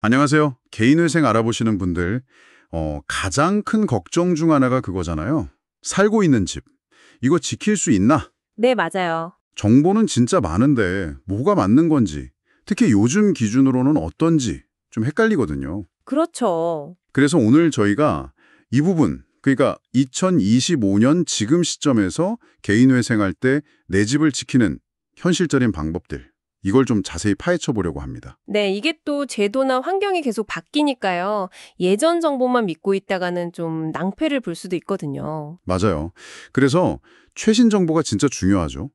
안녕하세요. 개인회생 알아보시는 분들, 가장 큰 걱정 중 하나가 그거잖아요. 살고 있는 집. 이거 지킬 수 있나? 네, 맞아요. 정보는 진짜 많은데 뭐가 맞는 건지, 특히 요즘 기준으로는 어떤지 좀 헷갈리거든요. 그렇죠. 그래서 오늘 저희가 이 부분, 그러니까 2025년 지금 시점에서 개인회생할 때 내 집을 지키는 현실적인 방법들, 이걸 좀 자세히 파헤쳐 보려고 합니다. 네, 이게 또 제도나 환경이 계속 바뀌니까요. 예전 정보만 믿고 있다가는 좀 낭패를 볼 수도 있거든요. 맞아요. 그래서 최신 정보가 진짜 중요하죠.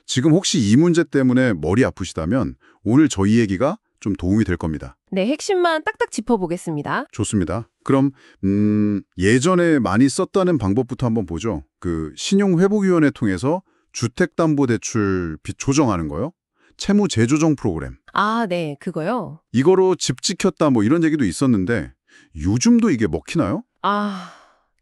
지금 혹시 이 문제 때문에 머리 아프시다면 오늘 저희 얘기가 좀 도움이 될 겁니다. 네, 핵심만 딱딱 짚어보겠습니다. 좋습니다. 그럼 예전에 많이 썼다는 방법부터 한번 보죠. 신용회복위원회 통해서 주택담보대출 빚 조정하는 거요. 채무 재조정 프로그램. 아, 네, 그거요. 이거로 집 지켰다 뭐 이런 얘기도 있었는데 요즘도 이게 먹히나요? 아,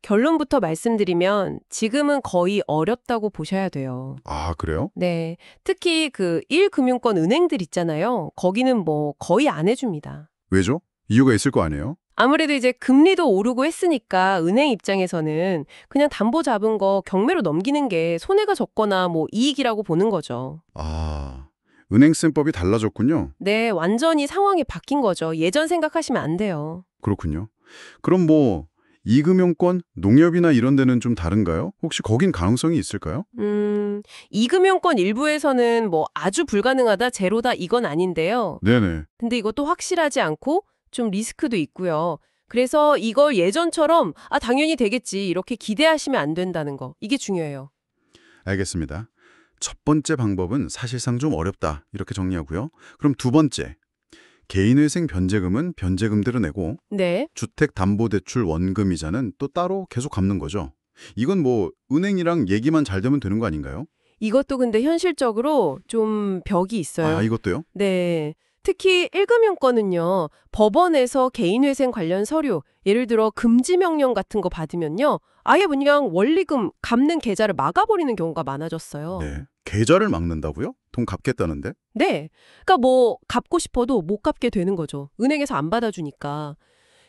결론부터 말씀드리면 지금은 거의 어렵다고 보셔야 돼요. 아, 그래요? 네, 특히 그 1금융권 은행들 있잖아요. 거기는 뭐 거의 안 해줍니다. 왜죠? 이유가 있을 거 아니에요? 아무래도 이제 금리도 오르고 했으니까 은행 입장에서는 그냥 담보 잡은 거 경매로 넘기는 게 손해가 적거나 뭐 이익이라고 보는 거죠. 아, 은행쌤법이 달라졌군요. 네, 완전히 상황이 바뀐 거죠. 예전 생각하시면 안 돼요. 그렇군요. 그럼 뭐 이금융권, 농협이나 이런 데는 좀 다른가요? 혹시 거긴 가능성이 있을까요? 이금융권 일부에서는 뭐 아주 불가능하다, 제로다 이건 아닌데요. 네네. 근데 이것도 확실하지 않고 좀 리스크도 있고요. 그래서 이걸 예전처럼 당연히 되겠지 이렇게 기대하시면 안 된다는 거. 이게 중요해요. 알겠습니다. 첫 번째 방법은 사실상 좀 어렵다. 이렇게 정리하고요. 그럼 두 번째, 개인회생 변제금은 변제금대로 내고 네. 주택담보대출 원금이자는 또 따로 계속 갚는 거죠. 이건 뭐 은행이랑 얘기만 잘 되면 되는 거 아닌가요? 이것도 근데 현실적으로 좀 벽이 아, 있어요. 이것도요? 네. 특히 1금융권은요, 법원에서 개인회생 관련 서류, 예를 들어 금지 명령 같은 거 받으면요, 아예 그냥 원리금 갚는 계좌를 막아버리는 경우가 많아졌어요. 네. 계좌를 막는다고요? 돈 갚겠다는데? 네. 그러니까 뭐 갚고 싶어도 못 갚게 되는 거죠. 은행에서 안 받아주니까.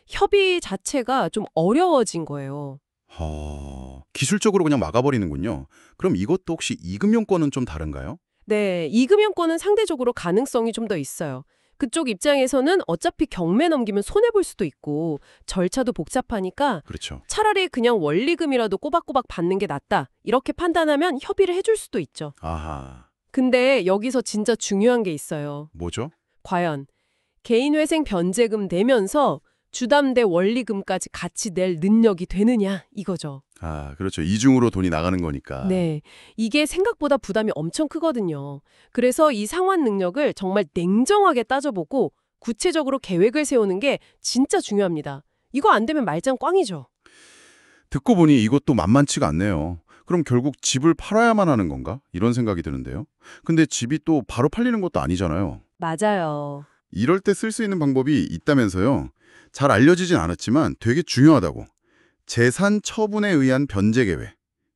협의 자체가 좀 어려워진 거예요. 기술적으로 그냥 막아버리는군요. 그럼 이것도 혹시 이금융권은 좀 다른가요? 네, 이금융권은 상대적으로 가능성이 좀 더 있어요. 그쪽 입장에서는 어차피 경매 넘기면 손해볼 수도 있고 절차도 복잡하니까 그렇죠. 차라리 그냥 원리금이라도 꼬박꼬박 받는 게 낫다. 이렇게 판단하면 협의를 해줄 수도 있죠. 아하, 근데 여기서 진짜 중요한 게 있어요. 뭐죠? 과연 개인회생 변제금 내면서 주담대 원리금까지 같이 낼 능력이 되느냐 이거죠. 아, 그렇죠. 이중으로 돈이 나가는 거니까. 네, 이게 생각보다 부담이 엄청 크거든요. 그래서 이 상환 능력을 정말 냉정하게 따져보고 구체적으로 계획을 세우는 게 진짜 중요합니다. 이거 안 되면 말짱 꽝이죠. 듣고 보니 이것도 만만치가 않네요. 그럼 결국 집을 팔아야만 하는 건가? 이런 생각이 드는데요. 근데 집이 또 바로 팔리는 것도 아니잖아요. 맞아요. 이럴 때 쓸 수 있는 방법이 있다면서요. 잘 알려지진 않았지만 되게 중요하다고. 재산 처분에 의한 변제 계획.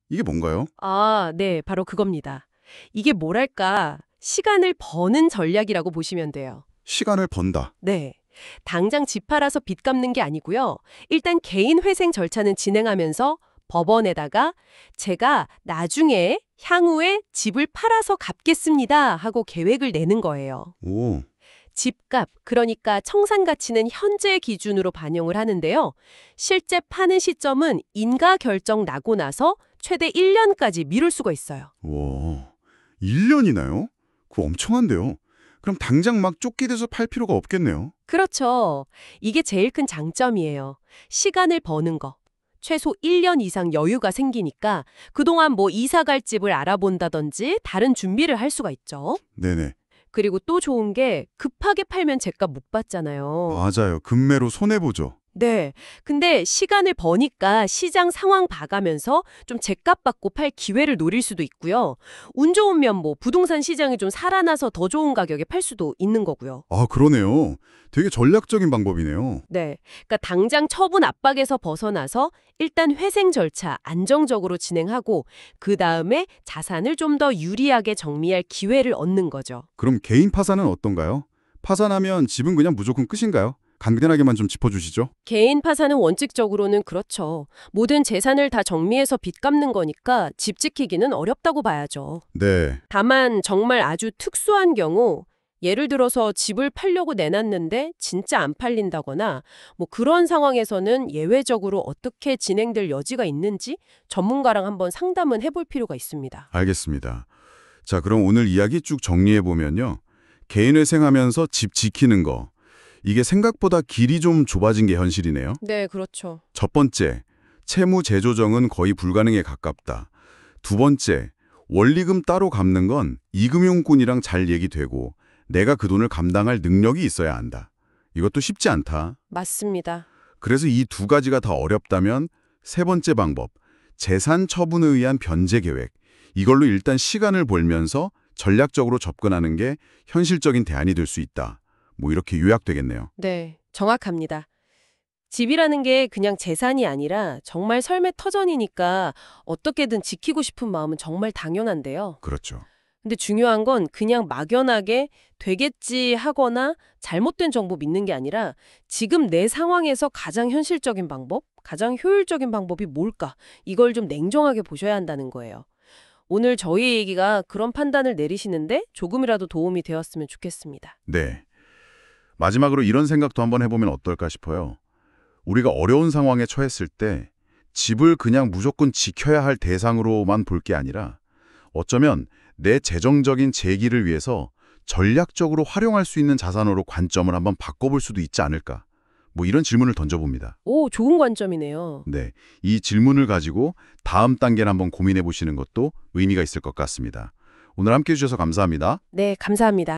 이게 뭔가요? 아, 네, 바로 그겁니다. 이게 뭐랄까, 시간을 버는 전략이라고 보시면 돼요. 시간을 번다. 네. 당장 집 팔아서 빚 갚는 게 아니고요. 일단 개인 회생 절차는 진행하면서 법원에다가 제가 나중에 향후에 집을 팔아서 갚겠습니다 하고 계획을 내는 거예요. 오, 집값, 그러니까 청산 가치는 현재 기준으로 반영을 하는데요. 실제 파는 시점은 인가 결정 나고 나서 최대 1년까지 미룰 수가 있어요. 와, 1년이나요? 그거 엄청한데요. 그럼 당장 막 쫓기돼서 팔 필요가 없겠네요. 그렇죠. 이게 제일 큰 장점이에요. 시간을 버는 거. 최소 1년 이상 여유가 생기니까 그동안 뭐 이사 갈 집을 알아본다든지 다른 준비를 할 수가 있죠. 네네. 그리고 또 좋은 게 급하게 팔면 제값 못 받잖아요. 맞아요. 금매로 손해보죠. 네. 근데 시간을 버니까 시장 상황 봐가면서 좀 제값 받고 팔 기회를 노릴 수도 있고요. 운 좋으면 뭐 부동산 시장이 좀 살아나서 더 좋은 가격에 팔 수도 있는 거고요. 아, 그러네요. 되게 전략적인 방법이네요. 네. 그러니까 당장 처분 압박에서 벗어나서 일단 회생 절차 안정적으로 진행하고 그다음에 자산을 좀 더 유리하게 정리할 기회를 얻는 거죠. 그럼 개인 파산은 어떤가요? 파산하면 집은 그냥 무조건 끝인가요? 간단하게만 좀 짚어주시죠. 개인 파산은 원칙적으로는 그렇죠. 모든 재산을 다 정리해서 빚 갚는 거니까 집 지키기는 어렵다고 봐야죠. 네, 다만 정말 아주 특수한 경우 예를 들어서 집을 팔려고 내놨는데 진짜 안 팔린다거나 뭐 그런 상황에서는 예외적으로 어떻게 진행될 여지가 있는지 전문가랑 한번 상담은 해볼 필요가 있습니다. 알겠습니다. 자, 그럼 오늘 이야기 쭉 정리해보면요. 개인회생하면서 집 지키는 거. 이게 생각보다 길이 좀 좁아진 게 현실이네요. 네, 그렇죠. 첫 번째, 채무 재조정은 거의 불가능에 가깝다. 두 번째, 원리금 따로 갚는 건 이금융권이랑 잘 얘기되고 내가 그 돈을 감당할 능력이 있어야 한다. 이것도 쉽지 않다. 맞습니다. 그래서 이 두 가지가 다 어렵다면 세 번째 방법, 재산 처분에 의한 변제 계획. 이걸로 일단 시간을 벌면서 전략적으로 접근하는 게 현실적인 대안이 될 수 있다. 뭐 이렇게 요약되겠네요. 네, 정확합니다. 집이라는 게 그냥 재산이 아니라 정말 삶의 터전이니까 어떻게든 지키고 싶은 마음은 정말 당연한데요. 그렇죠. 근데 중요한 건 그냥 막연하게 되겠지 하거나 잘못된 정보 믿는 게 아니라 지금 내 상황에서 가장 현실적인 방법, 가장 효율적인 방법이 뭘까? 이걸 좀 냉정하게 보셔야 한다는 거예요. 오늘 저희 얘기가 그런 판단을 내리시는데 조금이라도 도움이 되었으면 좋겠습니다. 네. 마지막으로 이런 생각도 한번 해보면 어떨까 싶어요. 우리가 어려운 상황에 처했을 때 집을 그냥 무조건 지켜야 할 대상으로만 볼 게 아니라 어쩌면 내 재정적인 재기를 위해서 전략적으로 활용할 수 있는 자산으로 관점을 한번 바꿔볼 수도 있지 않을까. 뭐 이런 질문을 던져봅니다. 오, 좋은 관점이네요. 네, 이 질문을 가지고 다음 단계를 한번 고민해 보시는 것도 의미가 있을 것 같습니다. 오늘 함께해 주셔서 감사합니다. 네, 감사합니다.